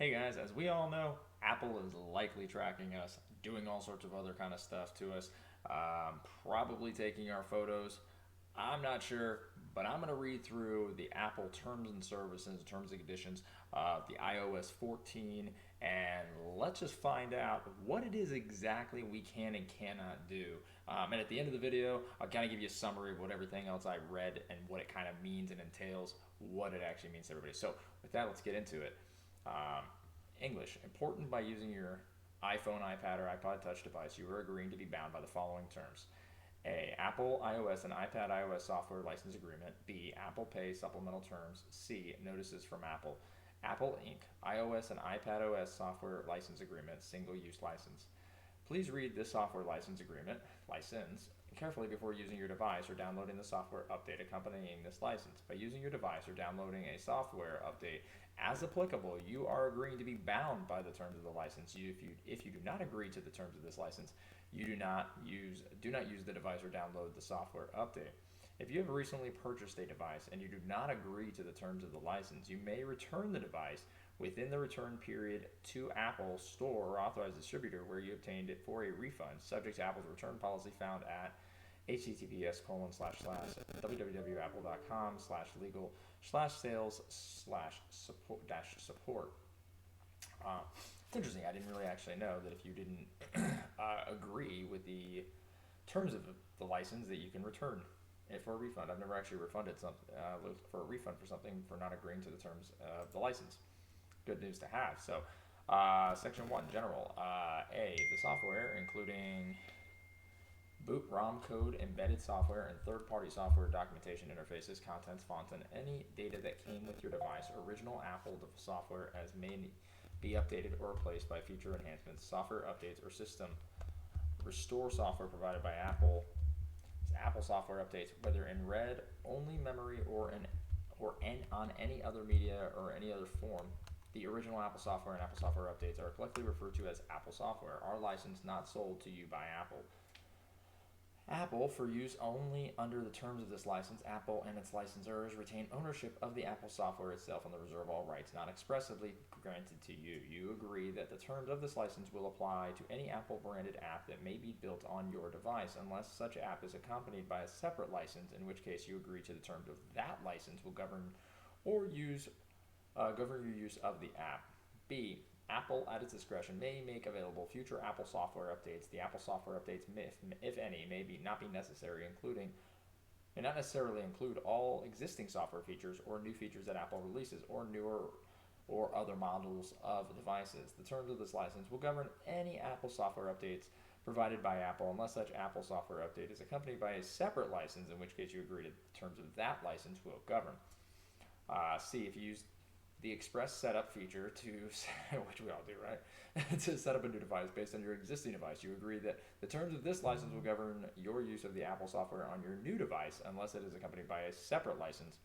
Hey guys, as we all know, Apple is likely tracking us, doing all sorts of other kind of stuff to us, probably taking our photos. I'm not sure, but I'm going to read through the Apple terms and services, terms and conditions, the iOS 14, and let's just find out what it is exactly we can and cannot do. And at the end of the video, I'll kind of give you a summary of what everything else I read and what it kind of means and entails, what it actually means to everybody. So, with that, let's get into it. Um, English. Important by using your iPhone, iPad, or iPod Touch device, you are agreeing to be bound by the following terms. A. Apple iOS and iPad iOS software license agreement. B. Apple Pay supplemental terms. C. Notices from Apple. Apple Inc. iOS and iPad OS software license agreement. Single use license. Please read this software license carefully before using your device or downloading the software update accompanying this license. By using your device or downloading a software update as applicable, you are agreeing to be bound by the terms of the license. If you do not agree to the terms of this license, you do not use the device or download the software update. If you have recently purchased a device and you do not agree to the terms of the license, you may return the device within the return period to Apple Store or authorized distributor where you obtained it for a refund, subject to Apple's return policy found at https://www.apple.com/legal/sales/support. It's interesting. I didn't really actually know that if you didn't agree with the terms of the license, that you can return it for a refund. I've never actually refunded something for a refund for something for not agreeing to the terms of the license. Good news to have. So, Section 1, General. A. The software, including boot, ROM code, embedded software, and third-party software documentation interfaces, contents, fonts, and any data that came with your device, original Apple software as may be updated or replaced by future enhancements, software updates, or system restore software provided by Apple software updates, whether in read-only memory or on any other media or any other form. The original Apple software and Apple software updates are collectively referred to as Apple software, are licensed not sold to you by Apple. Apple, for use only under the terms of this license, Apple and its licensors retain ownership of the Apple software itself and the reserve all rights not expressly granted to you. You agree that the terms of this license will apply to any Apple branded app that may be built on your device, unless such app is accompanied by a separate license, in which case you agree to the terms of that license will govern your use of the app. B. Apple, at its discretion, may make available future Apple software updates. The Apple software updates, if any, not be necessary, may not necessarily include all existing software features or new features that Apple releases or newer or other models of devices. The terms of this license will govern any Apple software updates provided by Apple unless such Apple software update is accompanied by a separate license, in which case you agree to the terms of that license will govern. C. If you use the express setup feature to, which we all do, right, to set up a new device based on your existing device, you agree that the terms of this license will govern your use of the Apple software on your new device unless it is accompanied by a separate license,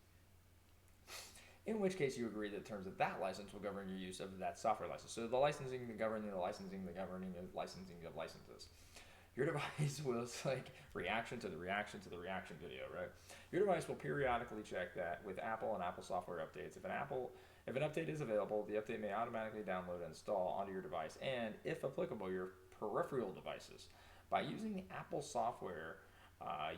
in which case you agree that the terms of that license will govern your use of that software license. So the licensing, the governing, the licensing, the governing of licensing of licenses. Your device will, it's like reaction to the reaction to the reaction video, right? Your device will periodically check that with Apple and Apple software updates. If an update is available, the update may automatically download and install onto your device and, if applicable, your peripheral devices. By using the Apple software,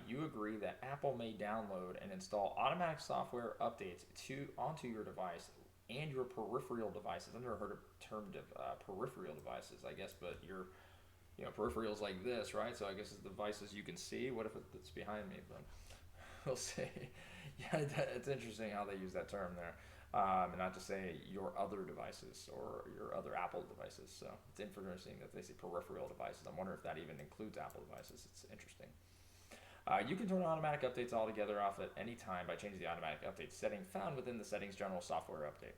you agree that Apple may download and install automatic software updates onto your device and your peripheral devices. I've never heard of the term peripheral devices, I guess, but your peripherals like this, right? So I guess it's devices you can see. What if it's behind me? But we'll see. Yeah, it's interesting how they use that term there. And not to say your other devices or your other Apple devices. So it's interesting that they say peripheral devices. I wonder if that even includes Apple devices. It's interesting. You can turn automatic updates altogether off at any time by changing the automatic update setting found within the settings general software update.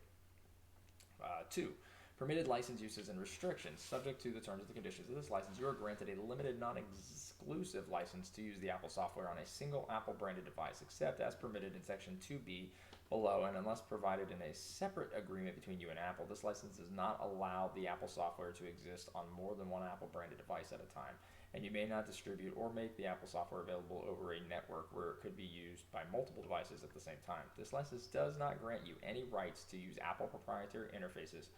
2. Permitted license uses and restrictions. Subject to the terms and the conditions of this license, you are granted a limited, non-exclusive license to use the Apple software on a single Apple-branded device, except as permitted in Section 2B below, and unless provided in a separate agreement between you and Apple. This license does not allow the Apple software to exist on more than one Apple-branded device at a time, and you may not distribute or make the Apple software available over a network where it could be used by multiple devices at the same time. This license does not grant you any rights to use Apple proprietary interfaces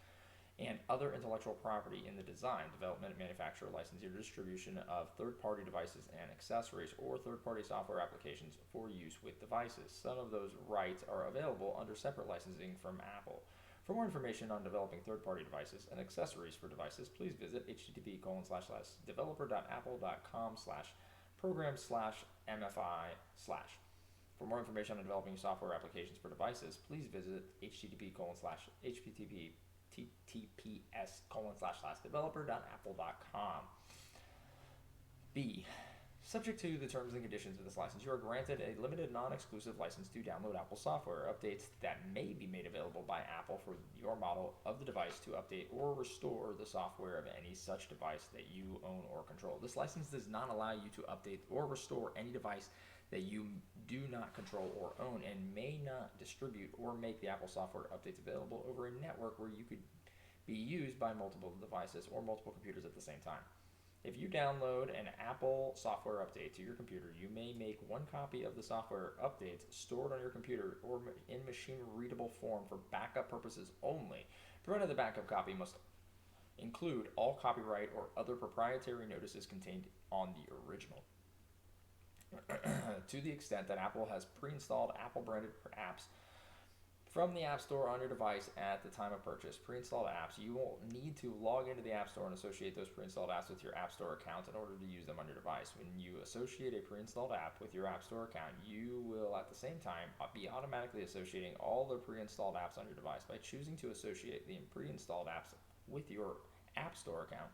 and other intellectual property in the design, development, manufacture, licensing, or distribution of third-party devices and accessories or third-party software applications for use with devices. Some of those rights are available under separate licensing from Apple. For more information on developing third-party devices and accessories for devices, please visit http://developer.apple.com/program/mfi/. For more information on developing software applications for devices, please visit http://developer.apple.com. B. Subject to the terms and conditions of this license, you are granted a limited non-exclusive license to download Apple software updates that may be made available by Apple for your model of the device to update or restore the software of any such device that you own or control. This license does not allow you to update or restore any device that you do not control or own, and may not distribute or make the Apple software updates available over a network where you could be used by multiple devices or multiple computers at the same time. If you download an Apple software update to your computer, you may make one copy of the software updates stored on your computer or in machine-readable form for backup purposes only, provided the backup copy must include all copyright or other proprietary notices contained on the original. To the extent that Apple has pre-installed Apple-branded apps from the App Store on your device at the time of purchase, pre-installed apps, you will need to log into the App Store and associate those pre-installed apps with your App Store account in order to use them on your device. When you associate a pre-installed app with your App Store account, you will at the same time be automatically associating all the pre-installed apps on your device. By choosing to associate the pre-installed apps with your App Store account,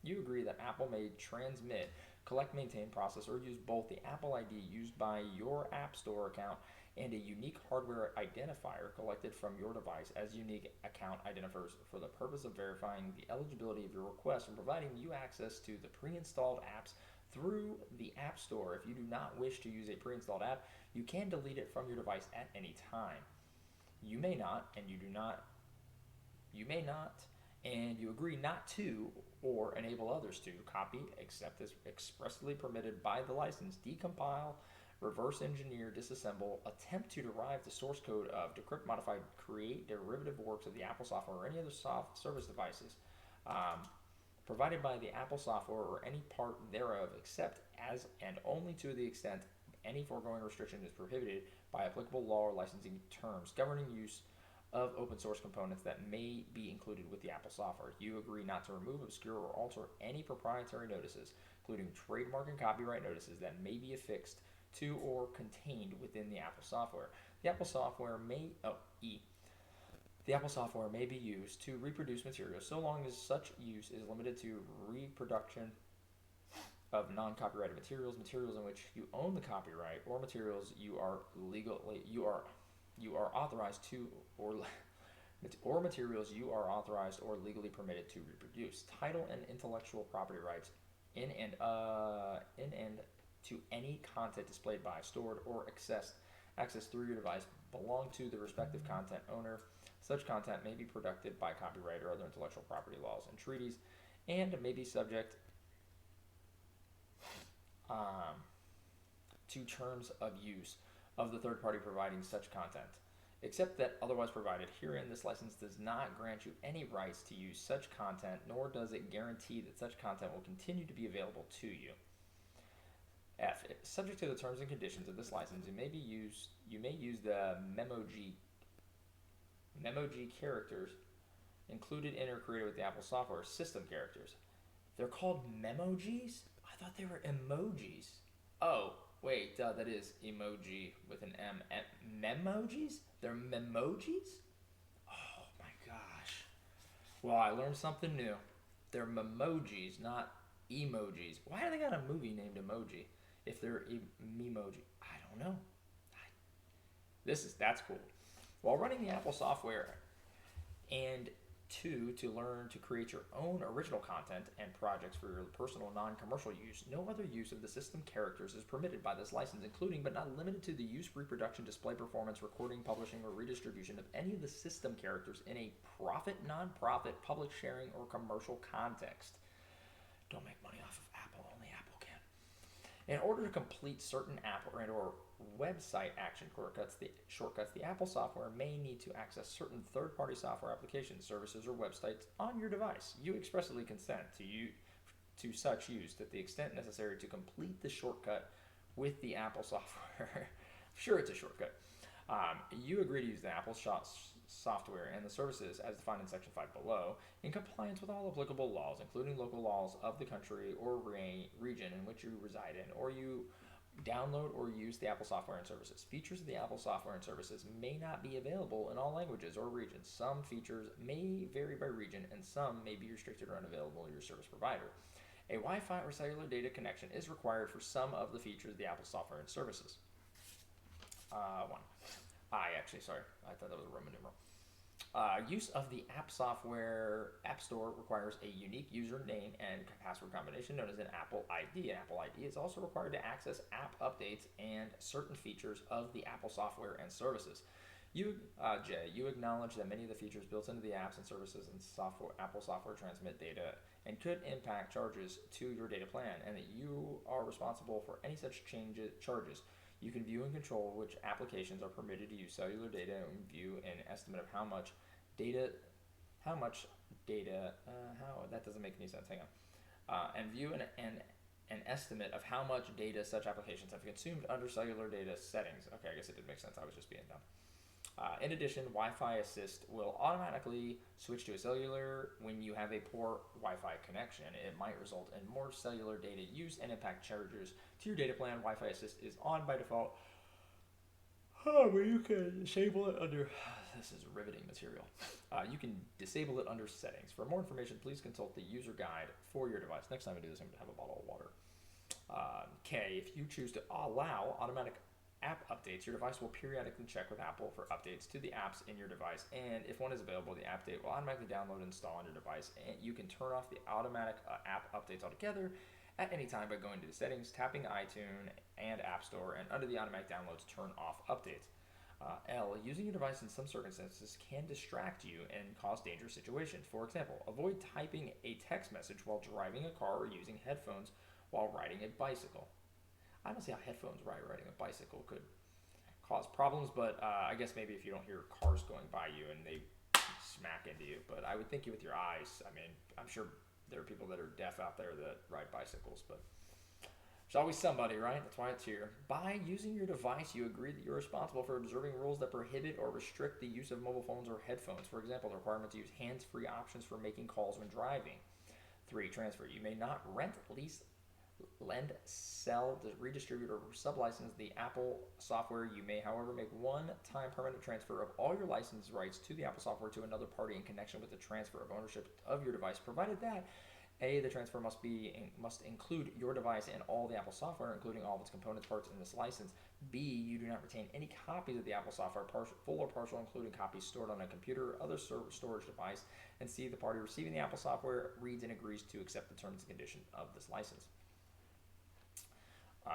you agree that Apple may transmit, collect, maintain, process, or use both the Apple ID used by your App Store account and a unique hardware identifier collected from your device as unique account identifiers for the purpose of verifying the eligibility of your request and providing you access to the pre-installed apps through the App Store. If you do not wish to use a pre-installed app, you can delete it from your device at any time. You may not, and you agree not to, or enable others to, copy, except as expressly permitted by the license, decompile, reverse engineer, disassemble, attempt to derive the source code of, decrypt, modify, create derivative works of the Apple software or any other service devices provided by the Apple software or any part thereof, except as and only to the extent any foregoing restriction is prohibited by applicable law or licensing terms governing use of open source components that may be included with the Apple software. You agree not to remove, obscure, or alter any proprietary notices, including trademark and copyright notices that may be affixed to or contained within the Apple software. The Apple software may The Apple software may be used to reproduce materials so long as such use is limited to reproduction of non-copyrighted materials, materials in which you own the copyright, or materials you are authorized to, or materials you are authorized or legally permitted to reproduce. Title and intellectual property rights in and to any content displayed by, stored, or accessed through your device belong to the respective content owner. Such content may be protected by copyright or other intellectual property laws and treaties, and may be subject to terms of use of the third party providing such content. Except that otherwise provided herein, this license does not grant you any rights to use such content, nor does it guarantee that such content will continue to be available to you. F. Subject to the terms and conditions of this license, you may use the memoji characters included in or created with the Apple software system characters. They're called memojis? I thought they were emojis. Oh, wait, that is emoji with an M. Memojis? They're memojis? Oh my gosh. Well, I learned something new. They're memojis, not emojis. Why do they got a movie named Emoji if they're memoji? I don't know. That's cool. While running the Apple software, and two, to learn to create your own original content and projects for your personal non-commercial use, no other use of the system characters is permitted by this license, including but not limited to the use, reproduction, display, performance, recording, publishing, or redistribution of any of the system characters in a profit, non-profit, public sharing, or commercial context. Don't make money off of Apple, only Apple can. In order to complete certain app or website action shortcuts, the Apple software may need to access certain third-party software applications, services, or websites on your device. You expressly consent to such use to the extent necessary to complete the shortcut with the Apple software. Sure, it's a shortcut. You agree to use the Apple software and the services as defined in Section 5 below in compliance with all applicable laws, including local laws of the country or region in which you reside in, or you download or use the Apple software and services. Features of the Apple software and services may not be available in all languages or regions. Some features may vary by region, and some may be restricted or unavailable to your service provider. A Wi-Fi or cellular data connection is required for some of the features of the Apple software and services. One. Sorry. I thought that was a Roman numeral. Use of the App Store requires a unique username and password combination known as an Apple ID. An Apple ID is also required to access app updates and certain features of the Apple software and services. You acknowledge that many of the features built into the apps and services and Apple software transmit data and could impact charges to your data plan, and that you are responsible for any such charges. You can view and control which applications are permitted to use cellular data and view an estimate of how that doesn't make any sense, hang on. And view an estimate of how much data such applications have consumed under cellular data settings. Okay, I guess it did make sense, I was just being dumb. In addition, Wi-Fi Assist will automatically switch to a cellular when you have a poor Wi-Fi connection. It might result in more cellular data use and impact charges to your data plan. Wi-Fi Assist is on by default, but you can disable it under. This is riveting material. You can disable it under settings. For more information, please consult the user guide for your device. Next time I do this, I'm going to have a bottle of water. K, if you choose to allow automatic app updates, your device will periodically check with Apple for updates to the apps in your device, and if one is available, the update will automatically download and install on your device, and you can turn off the automatic app updates altogether at any time by going to the settings, tapping iTunes and App Store, and under the automatic downloads, turn off updates. L, using your device in some circumstances can distract you and cause dangerous situations. For example, avoid typing a text message while driving a car or using headphones while riding a bicycle. I don't see how headphones while riding a bicycle could cause problems, but I guess maybe if you don't hear cars going by you and they smack into you. But I would think you with your eyes. I mean, I'm sure there are people that are deaf out there that ride bicycles, but there's always somebody, right? That's why it's here. By using your device, you agree that you're responsible for observing rules that prohibit or restrict the use of mobile phones or headphones. For example, the requirement to use hands-free options for making calls when driving. 3, transfer. You may not rent, lease, lend, sell, redistribute, or sublicense the Apple software. You may, however, make one-time permanent transfer of all your license rights to the Apple software to another party in connection with the transfer of ownership of your device, provided that A, the transfer must include your device and all the Apple software, including all of its components, parts, in this license. B, you do not retain any copies of the Apple software, full or partial, including copies stored on a computer or other storage device. And C, the party receiving the Apple software reads and agrees to accept the terms and conditions of this license.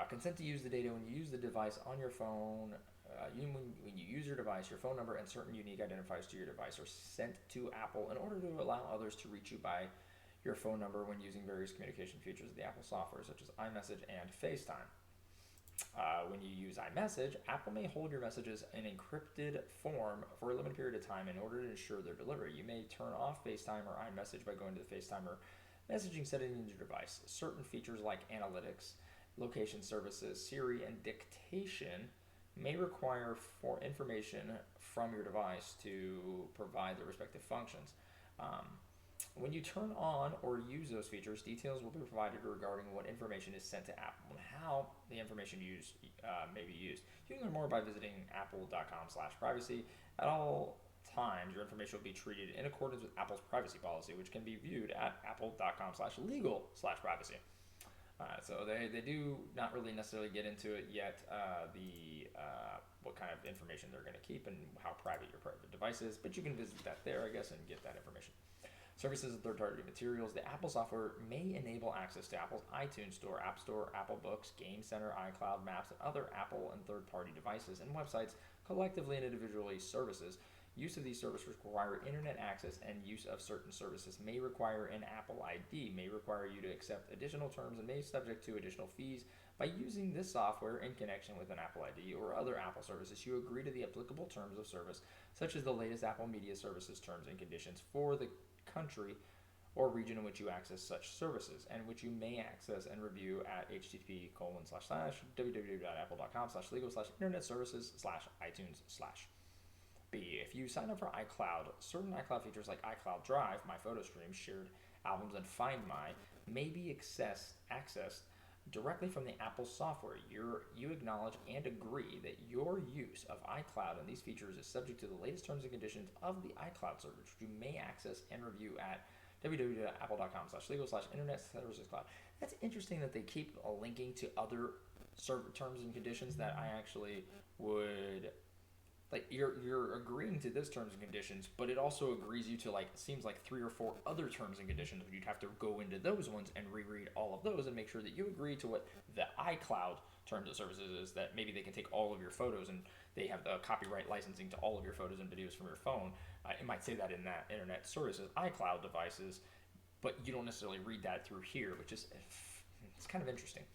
Consent to use the data when you use the device on your phone. When you use your device, your phone number and certain unique identifiers to your device are sent to Apple in order to allow others to reach you by your phone number when using various communication features of the Apple software, such as iMessage and FaceTime. When you use iMessage, Apple may hold your messages in encrypted form for a limited period of time in order to ensure their delivery. You may turn off FaceTime or iMessage by going to the FaceTime or messaging settings in your device. Certain features like analytics, location services, Siri, and dictation may require for information from your device to provide the respective functions. When you turn on or use those features, details will be provided regarding what information is sent to Apple and how the information may be used. You can learn more by visiting apple.com/privacy. At all times, your information will be treated in accordance with Apple's privacy policy, which can be viewed at apple.com/legal/privacy. So they do not really necessarily get into it yet, what kind of information they're going to keep and how private your private device is, but you can visit that there, I guess, and get that information. Services and third-party materials. The Apple software may enable access to Apple's iTunes Store, App Store, Apple Books, Game Center, iCloud, Maps, and other Apple and third-party devices and websites, collectively and individually services. Use of these services require internet access, and use of certain services may require an Apple ID, may require you to accept additional terms, and may be subject to additional fees By using this software in connection with an Apple ID or other Apple services, you agree to the applicable terms of service, such as the latest Apple Media Services terms and conditions for the country or region in which you access such services, and which you may access and review at http://www.apple.com/legal/internetservices/itunes/. B. If you sign up for iCloud, certain iCloud features like iCloud Drive, My Photo Stream, Shared Albums, and Find My may be accessed directly from the Apple software. You acknowledge and agree that your use of iCloud and these features is subject to the latest terms and conditions of the iCloud service, which you may access and review at www.apple.com/legal/internet-services-cloud. That's interesting that they keep linking to other terms and conditions that I actually would like. You're agreeing to this terms and conditions, but it also agrees you to, like, it seems like 3 or 4 other terms and conditions. You'd have to go into those ones and reread all of those and make sure that you agree to what the iCloud terms of services is, that maybe they can take all of your photos and they have the copyright licensing to all of your photos and videos from your phone. It might say that in that internet services iCloud devices, but you don't necessarily read that through here, which is, it's kind of interesting.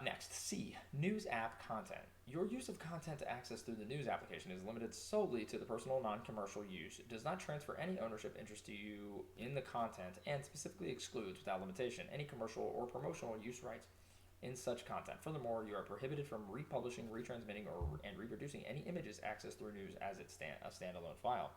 Next, C, news app content. Your use of content to access through the news application is limited solely to the personal non-commercial use. It does not transfer any ownership interest to you in the content, and specifically excludes, without limitation, any commercial or promotional use rights in such content. Furthermore, you are prohibited from republishing, retransmitting, and reproducing any images accessed through news as a standalone file.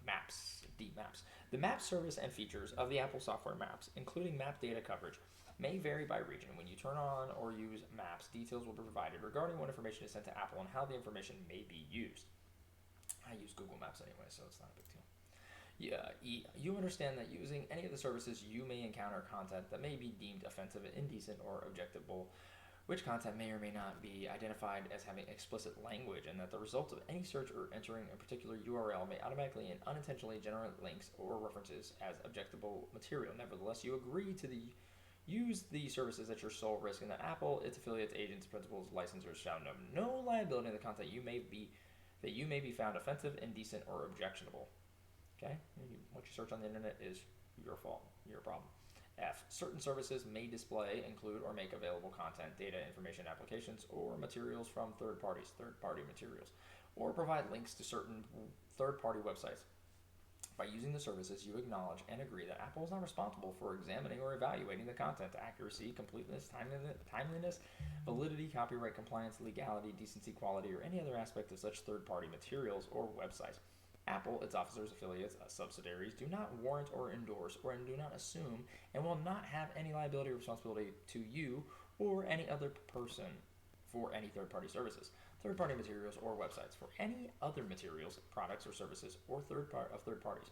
Maps. D, maps. The map service and features of the Apple software Maps, including map data coverage, may vary by region. When you turn on or use Maps, details will be provided regarding what information is sent to Apple and how the information may be used. I use Google Maps anyway, so it's not a big deal. You understand that using any of the services you may encounter content that may be deemed offensive, indecent, or objectionable, which content may or may not be identified as having explicit language, and that the result of any search or entering a particular URL may automatically and unintentionally generate links or references as objectionable material. Nevertheless, you agree to use the services at your sole risk, and that Apple, its affiliates, agents, principals, licensors shall know no liability in the content you may be found offensive, indecent, or objectionable. Okay? What you search on the internet is your fault, your problem. F. Certain services may display, include, or make available content, data, information, applications, or materials from third-party materials, or provide links to certain third-party websites. By using the services, you acknowledge and agree that Apple is not responsible for examining or evaluating the content, accuracy, completeness, timeliness, validity, copyright compliance, legality, decency, quality, or any other aspect of such third-party materials or websites. Apple, its officers, affiliates, subsidiaries do not warrant or endorse or do not assume and will not have any liability or responsibility to you or any other person for any third-party services, third-party materials, or websites. For any other materials, products, or services or third parties.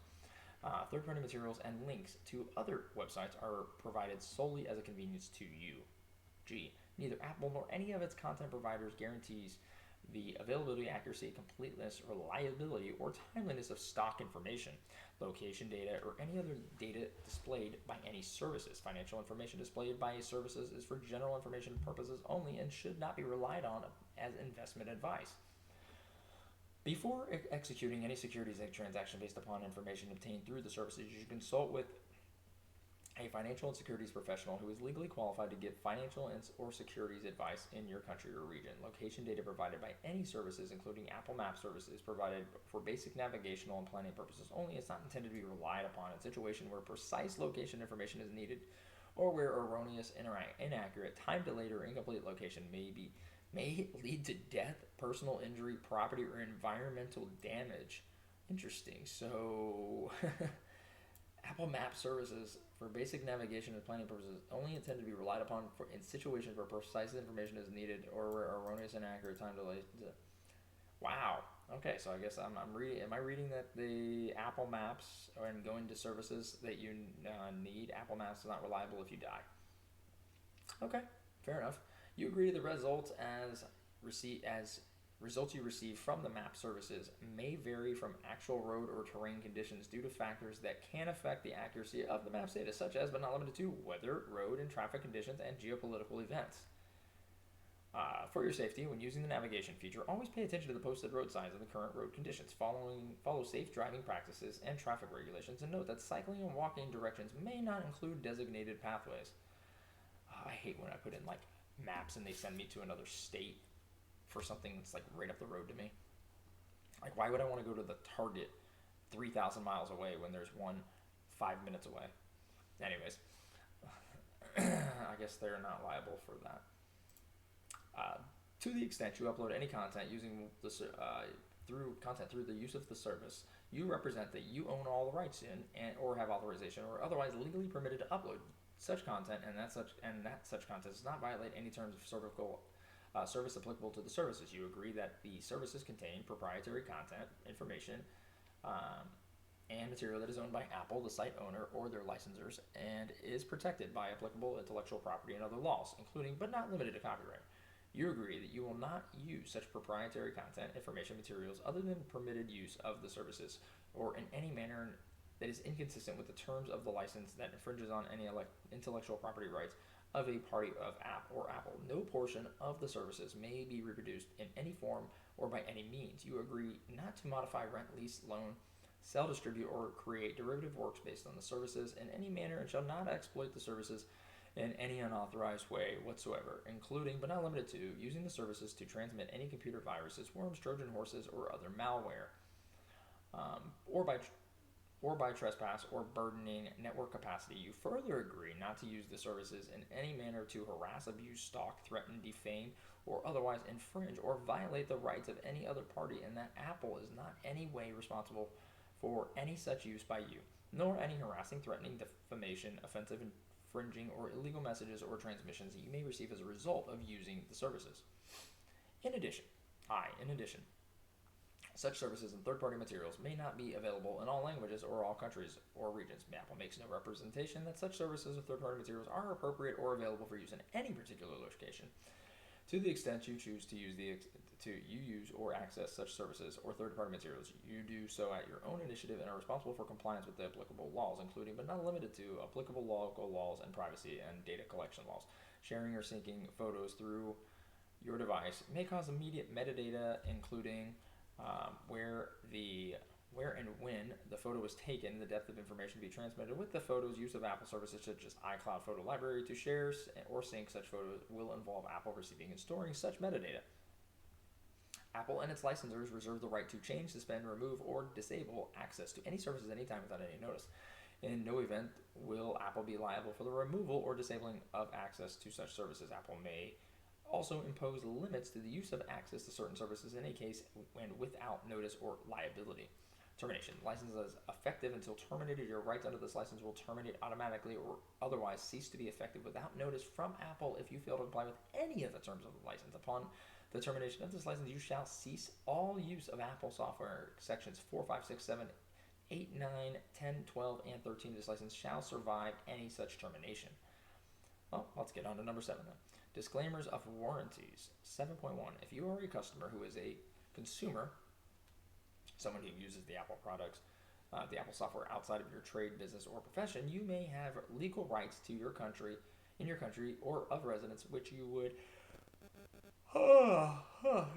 Third-party materials and links to other websites are provided solely as a convenience to you. G. Neither Apple nor any of its content providers guarantees the availability, accuracy, completeness, reliability, or timeliness of stock information, location data, or any other data displayed by any services. Financial information displayed by services is for general information purposes only and should not be relied on as investment advice. Before executing any securities transaction based upon information obtained through the services, you should consult with a financial and securities professional who is legally qualified to give financial or securities advice in your country or region. Location data provided by any services, including Apple Maps services, provided for basic navigational and planning purposes only. It's not intended to be relied upon in a situation where precise location information is needed, or where erroneous, inaccurate, time-delayed, or incomplete location may lead to death, personal injury, property, or environmental damage. Interesting. So Apple Map services for basic navigation and planning purposes only intend to be relied upon in situations where precise information is needed or where erroneous, inaccurate, time delay. Wow. Okay, so I guess I'm reading. Am I reading that the Apple Maps and going to services that you need, Apple Maps is not reliable if you die? Okay, fair enough. You agree to the results results you receive from the map services may vary from actual road or terrain conditions due to factors that can affect the accuracy of the map's data, such as but not limited to weather, road and traffic conditions, and geopolitical events. For your safety, when using the navigation feature, always pay attention to the posted road signs and the current road conditions. Follow safe driving practices and traffic regulations, and note that cycling and walking directions may not include designated pathways. I hate when I put in like maps and they send me to another state for something that's like right up the road to me. Like, why would I want to go to the Target 3,000 miles away when there's one 5 minutes away? Anyways, I guess they're not liable for that. To the extent you upload any content using through the use of the service, you represent that you own all the rights in and or have authorization or otherwise legally permitted to upload such content, and that such content does not violate any terms of service applicable to the services. You agree that the services contain proprietary content, information, and material that is owned by Apple, the site owner, or their licensors, and is protected by applicable intellectual property and other laws, including but not limited to copyright. You agree that you will not use such proprietary content, information, materials other than permitted use of the services, or in any manner that is inconsistent with the terms of the license that infringes on any intellectual property rights of a party of app or Apple. No portion of the services may be reproduced in any form or by any means. You agree not to modify, rent, lease, loan, sell, distribute, or create derivative works based on the services in any manner, and shall not exploit the services in any unauthorized way whatsoever, including but not limited to using the services to transmit any computer viruses, worms, Trojan horses, or other malware, or by trespass or burdening network capacity. You further agree not to use the services in any manner to harass, abuse, stalk, threaten, defame, or otherwise infringe or violate the rights of any other party, and that Apple is not any way responsible for any such use by you, nor any harassing, threatening, defamation, offensive, infringing, or illegal messages or transmissions that you may receive as a result of using the services. In addition, such services and third-party materials may not be available in all languages or all countries or regions. Apple makes no representation that such services or third-party materials are appropriate or available for use in any particular location. To the extent you choose to use or access such services or third-party materials, you do so at your own initiative and are responsible for compliance with the applicable laws, including but not limited to applicable local laws and privacy and data collection laws. Sharing or syncing photos through your device may cause immediate metadata, including where and when the photo was taken, the depth of information to be transmitted with the photos. Use of Apple services such as iCloud Photo Library to share or sync such photos will involve Apple receiving and storing such metadata. Apple and its licensors reserve the right to change, suspend, remove, or disable access to any services anytime without any notice. In no event will Apple be liable for the removal or disabling of access to such services. Apple may also impose limits to the use of access to certain services in a case when without notice or liability. Termination. License is effective until terminated. Your rights under this license will terminate automatically or otherwise cease to be effective without notice from Apple if you fail to comply with any of the terms of the license. Upon the termination of this license, you shall cease all use of Apple software. Sections 4, 5, 6, 7, 8, 9, 10, 12, and 13 of this license shall survive any such termination. Well, let's get on to number 7 then. Disclaimers of warranties. 7.1. If you are a customer who is a consumer, someone who uses the Apple products, the Apple software outside of your trade, business, or profession, you may have legal rights to your country, in your country, or of residence, which you would,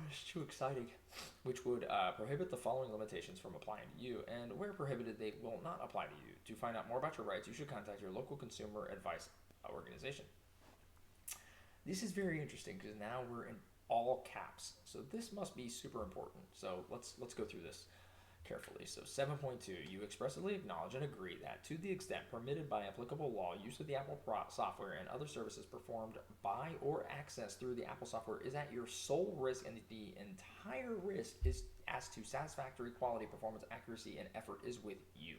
it's too exciting, which would prohibit the following limitations from applying to you, and where prohibited, they will not apply to you. To find out more about your rights, you should contact your local consumer advice organization. This is very interesting because now we're in all caps. So this must be super important. So let's go through this carefully. So 7.2, you expressly acknowledge and agree that to the extent permitted by applicable law, use of the Apple software and other services performed by or accessed through the Apple software is at your sole risk, and the entire risk is as to satisfactory quality, performance, accuracy, and effort is with you.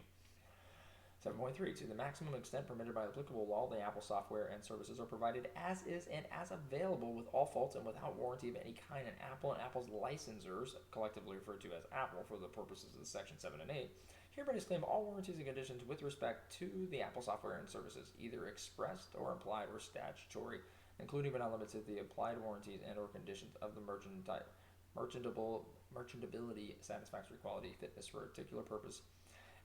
7.3, to the maximum extent permitted by applicable law, the Apple software and services are provided as is and as available with all faults and without warranty of any kind, and Apple and Apple's licensors, collectively referred to as Apple for the purposes of Section 7 and 8, hereby disclaim all warranties and conditions with respect to the Apple software and services, either expressed or implied or statutory, including but not limited to the applied warranties and or conditions of the merchantability, satisfactory quality, fitness for a particular purpose,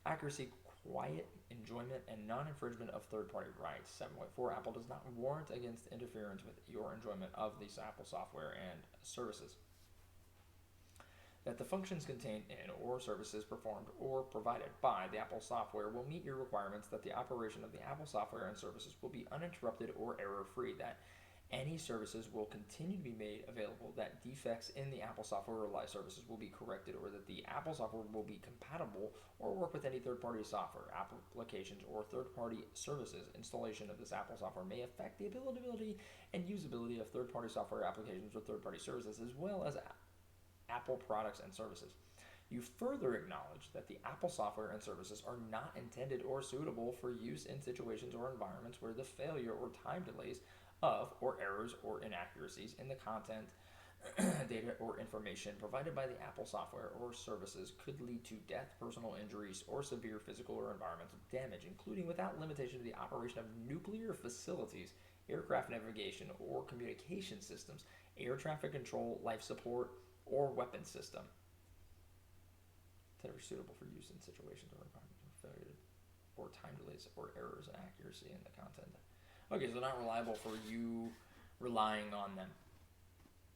accuracy, quiet enjoyment and non-infringement of third-party rights. 7.4, Apple does not warrant against interference with your enjoyment of these Apple software and services. That the functions contained in or services performed or provided by the Apple software will meet your requirements, that the operation of the Apple software and services will be uninterrupted or error-free, that any services will continue to be made available, that defects in the Apple software or live services will be corrected, or that the Apple software will be compatible or work with any third-party software, applications, or third-party services. Installation of this Apple software may affect the availability and usability of third-party software applications or third-party services, as well as Apple products and services. You further acknowledge that the Apple software and services are not intended or suitable for use in situations or environments where the failure or time delays of or errors or inaccuracies in the content, data, or information provided by the Apple software or services could lead to death, personal injuries, or severe physical or environmental damage, including without limitation to the operation of nuclear facilities, aircraft navigation or communication systems, air traffic control, life support, or weapon system. That are suitable for use in situations or environments where failure or time delays or errors in accuracy in the content. Okay, so not reliable for you relying on them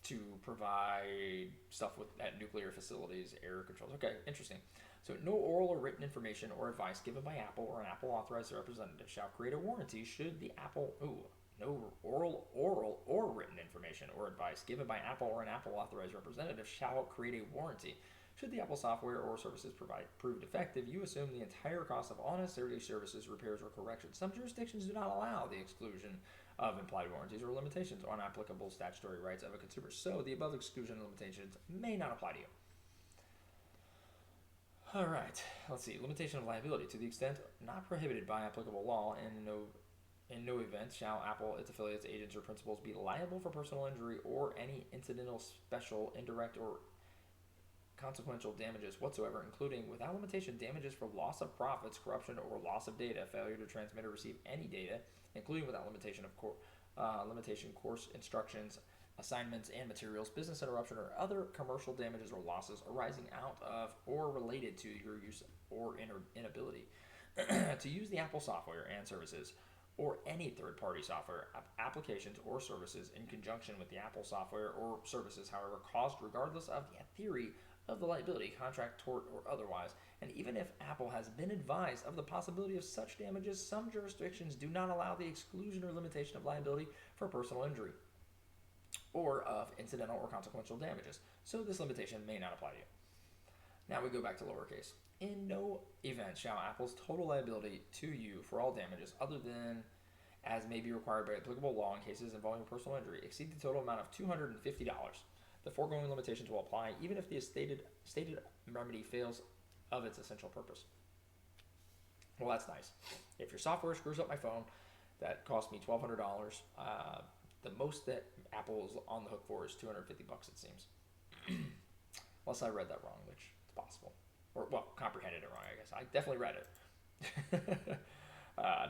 to provide stuff at nuclear facilities, air controls. Okay, interesting. So no oral or written information or advice given by Apple or an Apple authorized representative shall create a warranty should the Apple, no oral or written information or advice given by Apple or an Apple authorized representative shall create a warranty. Should the Apple software or services prove defective, you assume the entire cost of all necessary services, repairs, or corrections. Some jurisdictions do not allow the exclusion of implied warranties or limitations on applicable statutory rights of a consumer, so the above exclusion and limitations may not apply to you. All right, let's see. Limitation of liability. To the extent not prohibited by applicable law, in no event shall Apple, its affiliates, agents, or principals be liable for personal injury or any incidental, special, indirect, or consequential damages whatsoever, including without limitation damages for loss of profits, corruption, or loss of data, failure to transmit or receive any data, including without limitation of course instructions, assignments, and materials, business interruption, or other commercial damages or losses arising out of or related to your use or inability to use the Apple software and services or any third-party software, applications, or services in conjunction with the Apple software or services, however, caused regardless of the theory of the liability, contract, tort, or otherwise. And even if Apple has been advised of the possibility of such damages, some jurisdictions do not allow the exclusion or limitation of liability for personal injury or of incidental or consequential damages, so this limitation may not apply to you. Now we go back to lowercase. In no event shall Apple's total liability to you for all damages other than as may be required by applicable law in cases involving personal injury exceed the total amount of $250. The foregoing limitations will apply even if the stated remedy fails of its essential purpose. Well, that's nice. If your software screws up my phone, that cost me $1,200. The most that Apple is on the hook for is $250, it seems. Unless I read that wrong, which is possible. Or, well, comprehended it wrong, I guess. I definitely read it.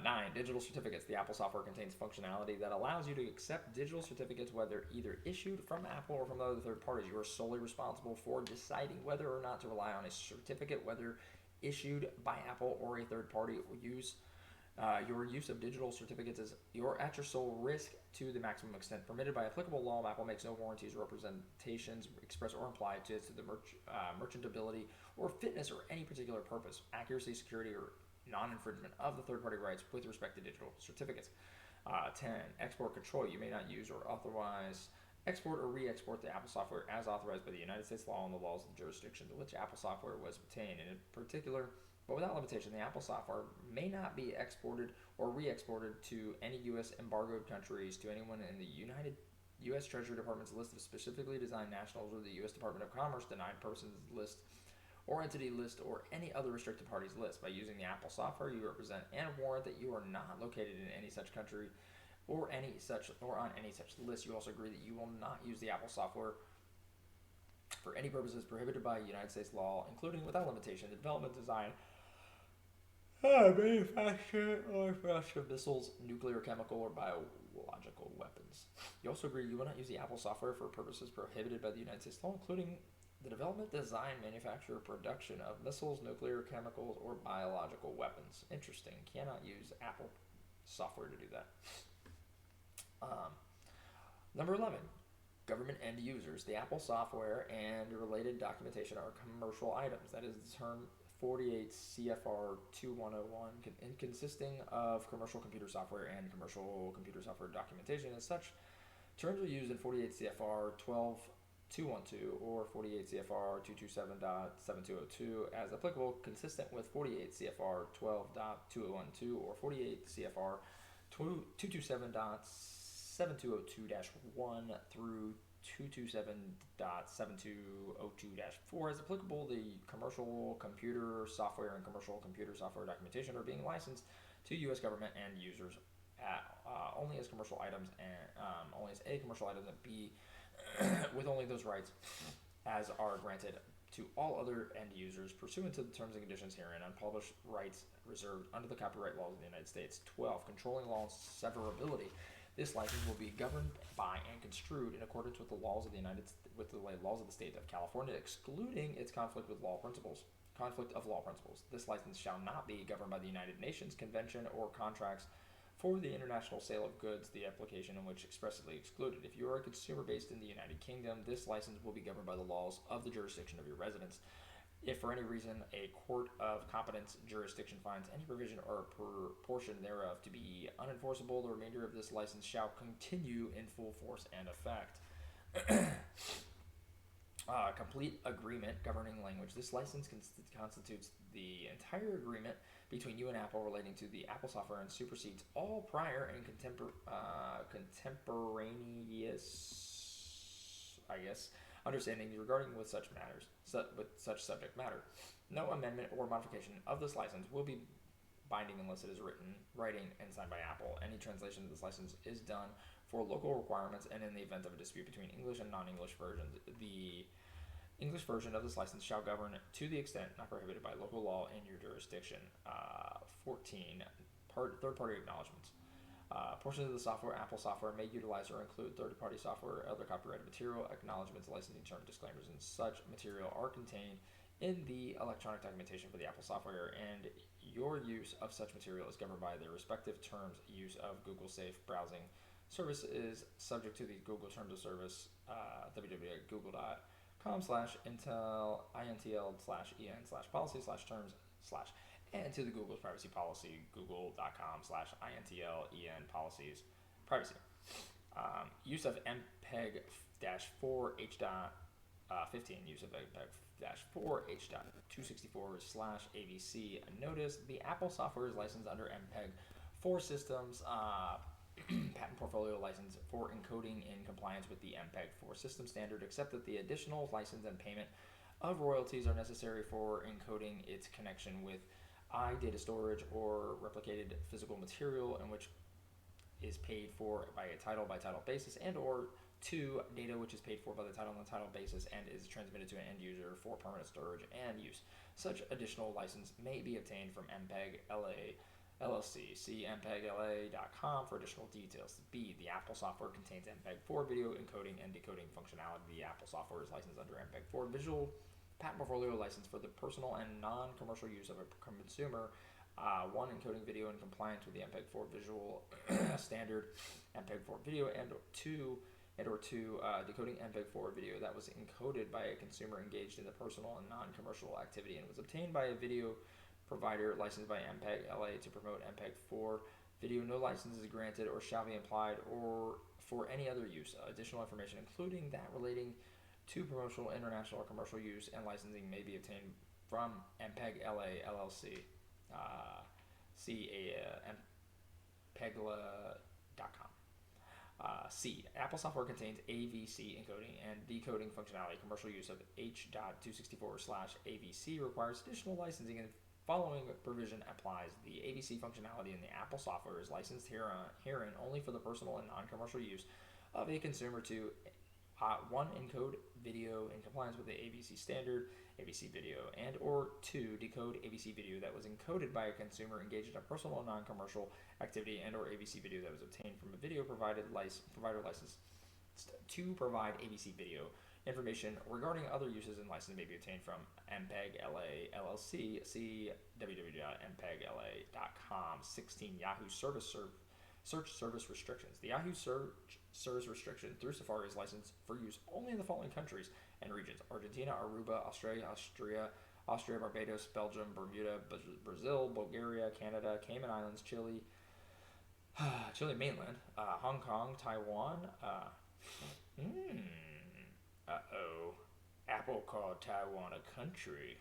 9. Digital certificates. The Apple software contains functionality that allows you to accept digital certificates, whether either issued from Apple or from other third parties. You are solely responsible for deciding whether or not to rely on a certificate, whether issued by Apple or a third party. Your use of digital certificates is at your sole risk to the maximum extent permitted by applicable law. Apple makes no warranties or representations, express or implied, to the merchantability or fitness or any particular purpose, accuracy, security, or non-infringement of the third-party rights with respect to digital certificates. 10. Export control. You may not use or otherwise export or re-export the Apple software as authorized by the United States law and the laws of the jurisdiction to which Apple software was obtained. In particular, but without limitation, the Apple software may not be exported or re-exported to any U.S. embargoed countries, to anyone in the U.S. Treasury Department's list of specifically designed nationals, or the U.S. Department of Commerce denied persons list or entity list, or any other restricted parties list. By using the Apple software, you represent and warrant that you are not located in any such country or on any such list. You also agree that you will not use the Apple software for any purposes prohibited by United States law, including without limitation the development, design, manufacture, or production of missiles, nuclear, chemical, or biological weapons. You also agree you will not use the Apple software for purposes prohibited by the United States law, including The development, design, manufacture, production of missiles, nuclear, chemicals, or biological weapons. Interesting. Cannot use Apple software to do that. Um, Number 11, government end users. The Apple software and related documentation are commercial items. That is the term 48 CFR 2101, consisting of commercial computer software and commercial computer software documentation. As such, terms are used in 48 CFR 12212 or 48 CFR 227.7202 as applicable, consistent with 48 CFR 12.2012 or 48 CFR 227.7202-1 through 227.7202-4 as applicable. The commercial computer software and commercial computer software documentation are being licensed to U.S. government and users only as commercial items and only as A, commercial items, and B, with only those rights as are granted to all other end users pursuant to the terms and conditions herein. Unpublished rights reserved under the copyright laws of the United States. 12. Controlling law severability. This license will be governed by and construed in accordance with the laws of the laws of the state of California, excluding its conflict of law principles. This license shall not be governed by the United Nations Convention or contracts for the international sale of goods, the application in which expressly excluded. If you are a consumer based in the United Kingdom, this license will be governed by the laws of the jurisdiction of your residence. If for any reason a court of competence jurisdiction finds any provision or portion thereof to be unenforceable, the remainder of this license shall continue in full force and effect. Complete agreement governing language. This license constitutes the entire agreement between you and Apple relating to the Apple software and supersedes all prior and contemporaneous, understandings regarding with such subject matter. No amendment or modification of this license will be binding unless it is writing, and signed by Apple. Any translation of this license is done for local requirements and in the event of a dispute between English and non-English versions. The English version of this license shall govern to the extent not prohibited by local law in your jurisdiction. 14. Third-party acknowledgments. Portions of the software, Apple software, may utilize or include third-party software or other copyrighted material. Acknowledgments, licensing term disclaimers, and such material are contained in the electronic documentation for the Apple software, and your use of such material is governed by their respective terms. Use of Google Safe browsing service is subject to the Google Terms of Service, www.google.com/intl/en/policy/terms/ and to the Google's privacy policy, google.com/intl/en/policies privacy. Use of MPEG-4H.15. Use of MPEG-4H.264/AVC. Notice the Apple software is licensed under MPEG-4 systems. Patent portfolio license for encoding in compliance with the MPEG-4 system standard, except that the additional license and payment of royalties are necessary for encoding its connection with data storage or replicated physical material, in which is paid for by a title-by-title basis, and or 2, data which is paid for by the title-on-title basis and is transmitted to an end user for permanent storage and use. Such additional license may be obtained from MPEG LA LLC. See MPEGLA.com for additional details. B. The Apple software contains MPEG-4 video encoding and decoding functionality. The Apple software is licensed under MPEG-4 visual patent portfolio license for the personal and non-commercial use of a consumer. 1. Encoding video in compliance with the MPEG-4 visual standard MPEG-4 video, and 2. Decoding MPEG-4 video that was encoded by a consumer engaged in the personal and non-commercial activity and was obtained by a video provider licensed by MPEG LA to promote MPEG-4 video. No license is granted or shall be applied or for any other use. Additional information, including that relating to promotional, international, or commercial use and licensing, may be obtained from MPEG LA LLC. See MPEGLA.com. C. Apple software contains AVC encoding and decoding functionality. Commercial use of H.264/AVC requires additional licensing, and following provision applies. The AVC functionality in the Apple software is licensed herein only for the personal and non-commercial use of a consumer to 1. Encode video in compliance with the AVC standard, AVC video, and or 2. Decode AVC video that was encoded by a consumer engaged in a personal and non-commercial activity, and or AVC video that was obtained from a video provider licensed to provide AVC video Information regarding other uses and license may be obtained from MPEG LA LLC. See www.mpegla.com. 16. Yahoo search service restrictions. The Yahoo search service restriction through Safari is licensed for use only in the following countries and regions: Argentina, Aruba, Austria, Barbados, Belgium, Bermuda, Brazil, Bulgaria, Canada, Cayman Islands, Chile, Chile mainland, Hong Kong, Taiwan. Apple called Taiwan a country.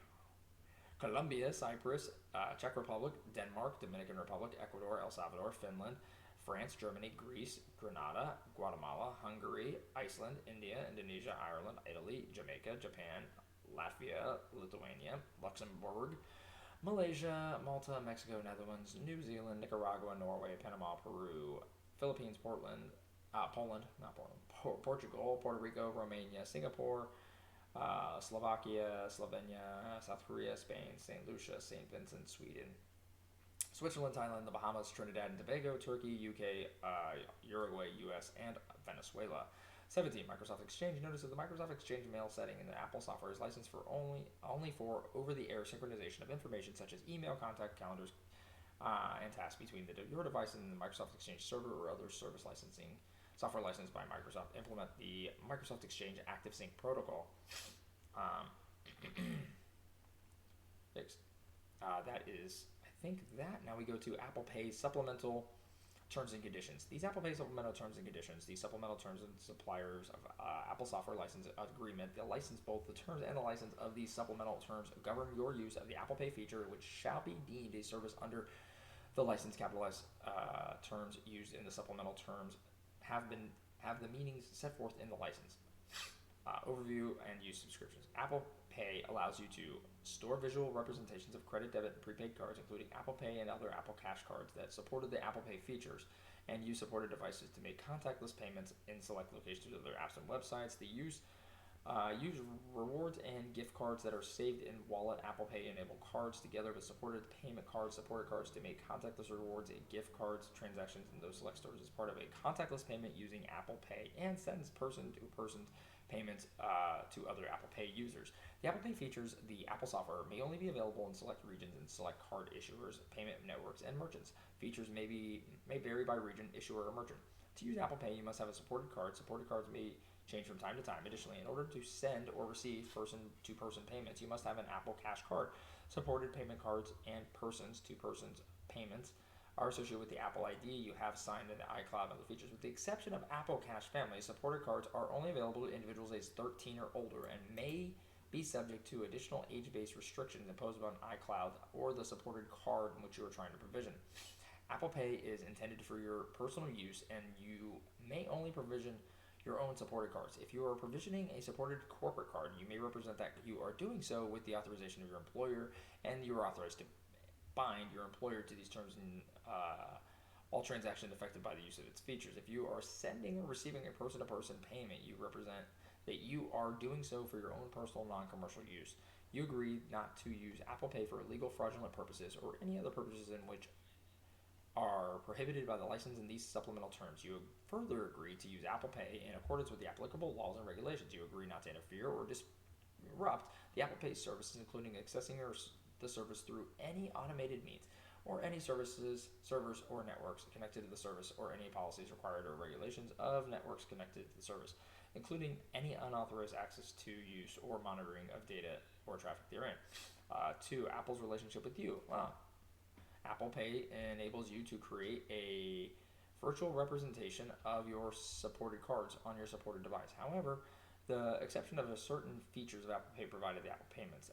Colombia, Cyprus, Czech Republic, Denmark, Dominican Republic, Ecuador, El Salvador, Finland, France, Germany, Greece, Grenada, Guatemala, Hungary, Iceland, India, Indonesia, Ireland, Italy, Jamaica, Japan, Latvia, Lithuania, Luxembourg, Malaysia, Malta, Mexico, Netherlands, New Zealand, Nicaragua, Norway, Panama, Peru, Philippines, Portland, Portugal, Puerto Rico, Romania, Singapore, Slovakia, Slovenia, South Korea, Spain, St. Lucia, St. Vincent, Sweden, Switzerland, Thailand, the Bahamas, Trinidad and Tobago, Turkey, UK, Uruguay, US, and Venezuela. 17. Microsoft Exchange notices the Microsoft Exchange mail setting in the Apple software is licensed for only for over-the-air synchronization of information such as email, contact, calendars, and tasks between your device and the Microsoft Exchange server or other service licensing software licensed by Microsoft. Implement the Microsoft Exchange ActiveSync protocol. That is, I think that. Now we go to Apple Pay supplemental terms and conditions. These Apple Pay supplemental terms and conditions, these supplemental terms and suppliers of Apple software license agreement, the license, both the terms and the license of these supplemental terms govern your use of the Apple Pay feature, which shall be deemed a service under the license. Capitalized terms used in the supplemental terms have the meanings set forth in the license. Overview and use subscriptions. Apple Pay allows you to store visual representations of credit, debit, and prepaid cards, including Apple Pay and other Apple Cash cards that supported the Apple Pay features, and use supported devices to make contactless payments in select locations of their apps and websites. The use rewards and gift cards that are saved in Wallet. Apple Pay enable cards together with supported payment cards, supported cards to make contactless rewards and gift cards transactions in those select stores as part of a contactless payment using Apple Pay, and sends person-to-person payments to other Apple Pay users. The Apple Pay features the Apple software may only be available in select regions and select card issuers, payment networks, and merchants. Features may vary by region, issuer, or merchant. To use Apple Pay, you must have a supported card. Supported cards may change from time to time. Additionally, in order to send or receive person-to-person payments, you must have an Apple Cash card. Supported payment cards and persons-to-person payments are associated with the Apple ID you have signed in the iCloud and other features. With the exception of Apple Cash Family, supported cards are only available to individuals aged 13 or older and may be subject to additional age-based restrictions imposed on iCloud or the supported card in which you are trying to provision. Apple Pay is intended for your personal use, and you may only provision your own supported cards. If you are provisioning a supported corporate card, you may represent that you are doing so with the authorization of your employer, and you are authorized to bind your employer to these terms and all transactions affected by the use of its features. If you are sending or receiving a person-to-person payment, you represent that you are doing so for your own personal non-commercial use. You agree not to use Apple Pay for illegal, fraudulent purposes or any other purposes in which are prohibited by the license in these supplemental terms. You further agree to use Apple Pay in accordance with the applicable laws and regulations. You agree not to interfere or disrupt the Apple Pay services, including accessing the service through any automated means, or any servers or networks connected to the service, or any policies required or regulations of networks connected to the service, including any unauthorized access to, use, or monitoring of data or traffic therein. 2. Apple's relationship with you. Apple Pay enables you to create a virtual representation of your supported cards on your supported device. However, the exception of certain features of Apple Pay provided the Apple Payments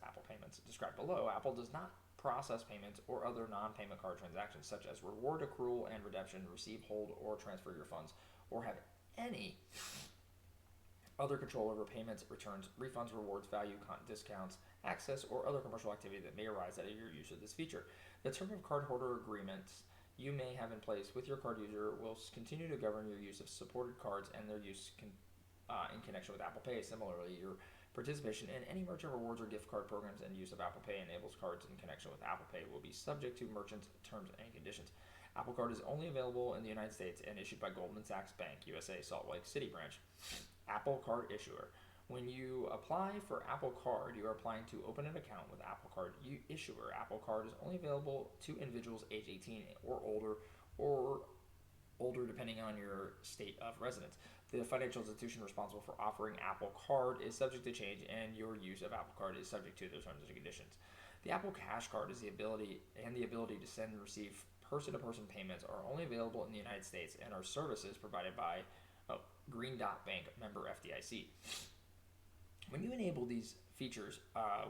described below, Apple does not process payments or other non-payment card transactions such as reward accrual and redemption, receive, hold, or transfer your funds, or have any other control over payments, returns, refunds, rewards, value, discounts, access, or other commercial activity that may arise out of your use of this feature. The term of cardholder agreements you may have in place with your card user will continue to govern your use of supported cards and their use in connection with Apple Pay. Similarly, your participation in any merchant rewards or gift card programs and use of Apple Pay enables cards in connection with Apple Pay will be subject to merchant terms and conditions. Apple Card is only available in the United States and issued by Goldman Sachs Bank, USA, Salt Lake City branch. Apple Card issuer. When you apply for Apple Card, you are applying to open an account with Apple Card issuer. Apple Card is only available to individuals age 18 or older depending on your state of residence. The financial institution responsible for offering Apple Card is subject to change, and your use of Apple Card is subject to those terms and conditions. The Apple Cash Card is the ability to send and receive person-to-person payments are only available in the United States and are services provided by Green Dot Bank, member FDIC. When you enable these features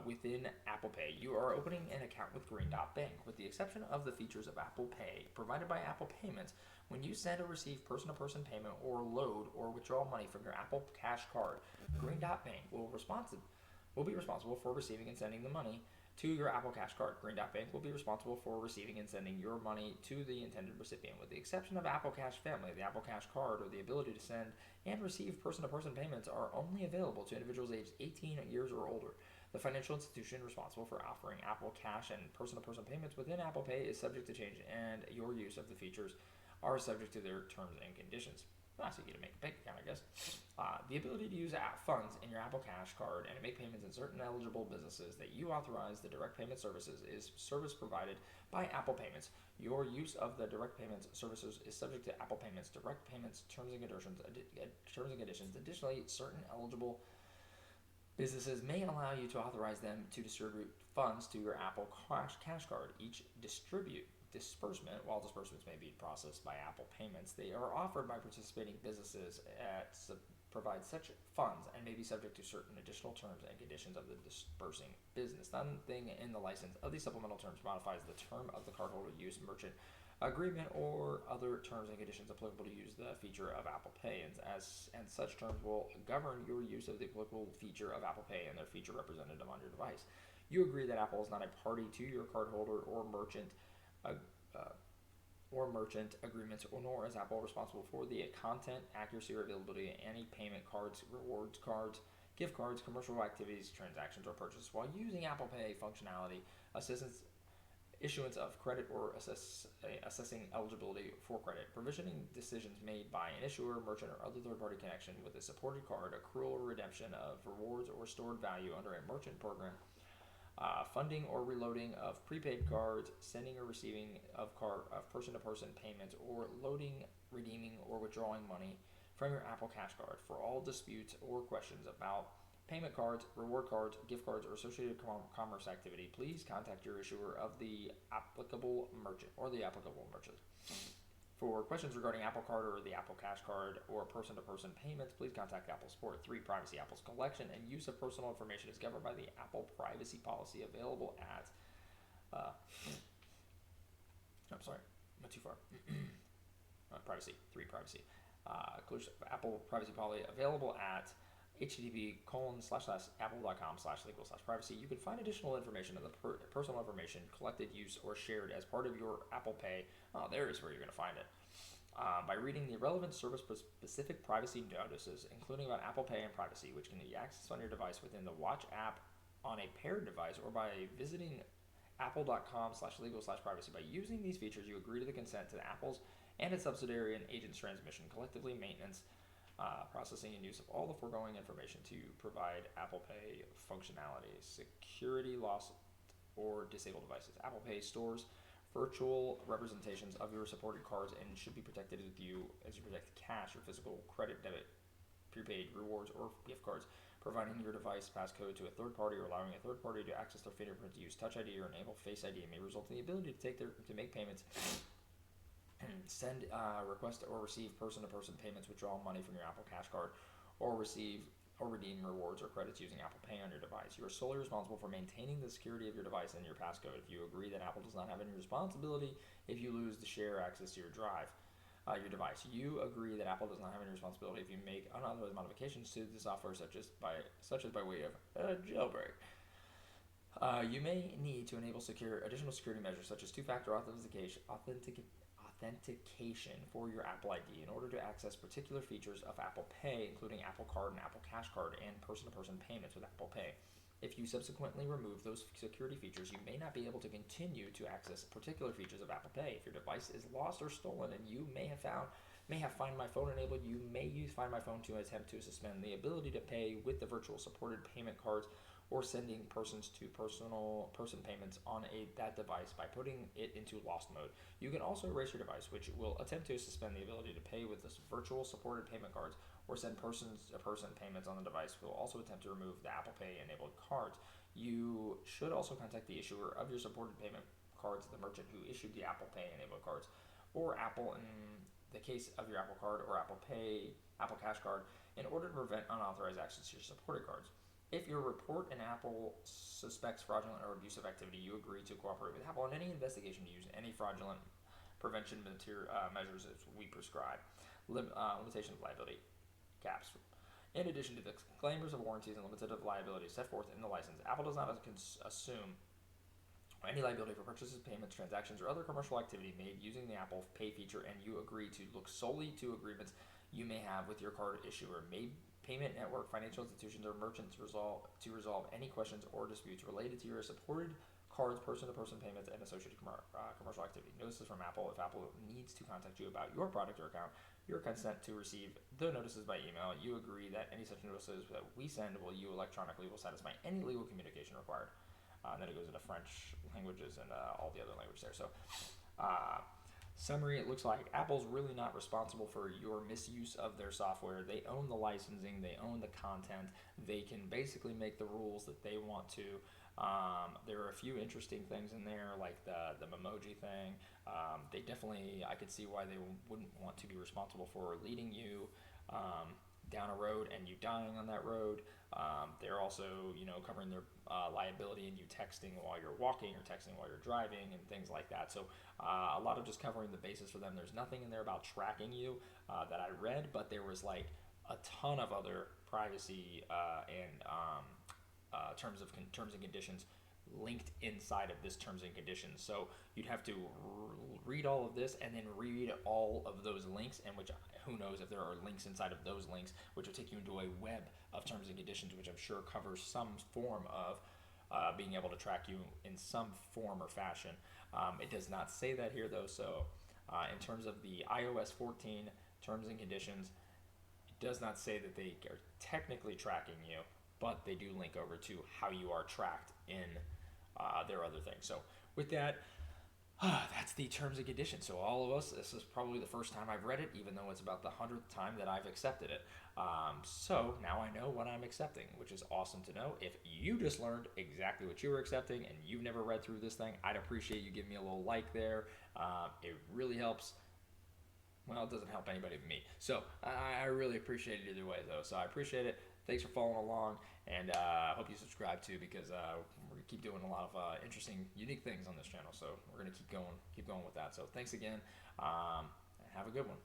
within Apple Pay, you are opening an account with Green Dot Bank. With the exception of the features of Apple Pay provided by Apple Payments, when you send or receive person-to-person payment or load or withdraw money from your Apple Cash Card, Green Dot Bank will be responsible for receiving and sending the money to your Apple Cash Card. Green Dot Bank will be responsible for receiving and sending your money to the intended recipient. With the exception of Apple Cash Family, the Apple Cash Card, or the ability to send and receive person-to-person payments are only available to individuals aged 18 years or older. The financial institution responsible for offering Apple Cash and person-to-person payments within Apple Pay is subject to change, and your use of the features are subject to their terms and conditions. That's easy to make a bank account, I guess. The ability to use funds in your Apple Cash Card and make payments in certain eligible businesses that you authorize the direct payment services is service provided by Apple Payments. Your use of the direct payments services is subject to Apple Payments direct payments terms and conditions. Additionally, certain eligible businesses may allow you to authorize them to distribute funds to your Apple Cash Card. Each disbursement, while disbursements may be processed by Apple Payments, they are offered by participating businesses provide such funds and may be subject to certain additional terms and conditions of the disbursing business. Nothing in the license of these supplemental terms modifies the term of the cardholder use merchant agreement or other terms and conditions applicable to use the feature of Apple Pay, and such terms will govern your use of the applicable feature of Apple Pay and their feature representative on your device. You agree that Apple is not a party to your cardholder or merchant agreements, nor is Apple responsible for the content, accuracy, or availability of any payment cards, rewards cards, gift cards, commercial activities, transactions, or purchases. While using Apple Pay functionality, assistance, issuance of credit, or assessing eligibility for credit, provisioning decisions made by an issuer, merchant, or other third-party connection with a supported card, accrual or redemption of rewards or stored value under a merchant program, funding or reloading of prepaid cards, sending or receiving of person-to-person payments, or loading, redeeming, or withdrawing money from your Apple Cash Card. For all disputes or questions about payment cards, reward cards, gift cards, or associated commerce activity, please contact your issuer of the applicable merchant. For questions regarding Apple Card or the Apple Cash Card or person-to-person payments, please contact Apple Support. 3. Privacy. Apple's collection and use of personal information is governed by the Apple Privacy Policy available at... I'm sorry, went too far. Privacy. 3. Privacy. Apple Privacy Policy available at http://apple.com/legal/privacy. You can find additional information on the personal information collected, used, or shared as part of your Apple Pay. There is where you're going to find it. By reading the relevant service-specific privacy notices, including about Apple Pay and privacy, which can be accessed on your device within the Watch app on a paired device or by visiting apple.com/legal/privacy. By using these features, you agree to the consent to Apple's and its subsidiary and agents' transmission, collectively maintenance, processing, and use of all the foregoing information to provide Apple Pay functionality. Security lost or disabled devices. Apple Pay stores virtual representations of your supported cards and should be protected with you as you protect cash or physical credit, debit, prepaid, rewards, or gift cards. Providing your device passcode to a third party or allowing a third party to access their fingerprint to use Touch ID or enable Face ID may result in the ability to make payments, send, request, or receive person-to-person payments, withdraw money from your Apple Cash Card, or receive or redeem rewards or credits using Apple Pay on your device. You are solely responsible for maintaining the security of your device and your passcode. If you agree that Apple does not have any responsibility if you lose the share access to your device. You agree that Apple does not have any responsibility if you make unauthorized modifications to the software, such as by way of a jailbreak. You may need to enable additional security measures, such as two-factor authentication for your Apple ID in order to access particular features of Apple Pay, including Apple Card and Apple Cash Card, and person-to-person payments with Apple Pay. If you subsequently remove those security features, you may not be able to continue to access particular features of Apple Pay. If your device is lost or stolen and you may have found may have Find My Phone enabled, you may use Find My Phone to attempt to suspend the ability to pay with the virtual supported payment cards or sending person payments on that device by putting it into lost mode. You can also erase your device, which will attempt to suspend the ability to pay with this virtual supported payment cards or send person payments on the device. Will also attempt to remove the Apple Pay enabled cards. You should also contact the issuer of your supported payment cards, the merchant who issued the Apple Pay enabled cards, or Apple in the case of your Apple Card or Apple Pay, Apple Cash Card, in order to prevent unauthorized access to your supported cards. If your report and Apple suspects fraudulent or abusive activity, you agree to cooperate with Apple in any investigation to use any fraudulent prevention measures as we prescribe. Limitation of liability caps. In addition to the disclaimers of warranties and limited liability set forth in the license, Apple does not assume any liability for purchases, payments, transactions, or other commercial activity made using the Apple Pay feature, and you agree to look solely to agreements you may have with your card issuer, payment network, financial institutions, or merchants to resolve any questions or disputes related to your supported cards, person-to-person payments, and associated commercial activity. Notices from Apple. If Apple needs to contact you about your product or account, your consent to receive the notices by email. You agree that any such notices that we send you electronically will satisfy any legal communication required. And then it goes into French languages and all the other languages there. So, summary, it looks like Apple's really not responsible for your misuse of their software. They own the licensing, they own the content, they can basically make the rules that they want to. There are a few interesting things in there, like the Memoji thing. They definitely, I could see why they wouldn't want to be responsible for leading you down a road and you dying on that road. They're also, covering their liability and you texting while you're walking or texting while you're driving and things like that. So a lot of just covering the basis for them. There's nothing in there about tracking you that I read, but there was like a ton of other privacy and terms and conditions linked inside of this terms and conditions. So you'd have to read all of this and then read all of those links, and which who knows if there are links inside of those links, which will take you into a web of terms and conditions, which I'm sure covers some form of being able to track you in some form or fashion. It does not say that here though. So in terms of the iOS 14 terms and conditions, it does not say that they are technically tracking you, but they do link over to how you are tracked in their other things. So with that, that's the terms and conditions. So all of us, this is probably the first time I've read it, even though it's about the 100th time that I've accepted it. So now I know what I'm accepting, which is awesome to know. If you just learned exactly what you were accepting and you've never read through this thing, I'd appreciate you giving me a little like there. It really helps. Well, it doesn't help anybody but me. So I really appreciate it either way, though. So I appreciate it. Thanks for following along, and I hope you subscribe too, because we're gonna keep doing a lot of interesting, unique things on this channel. So we're gonna keep going with that. So thanks again, and have a good one.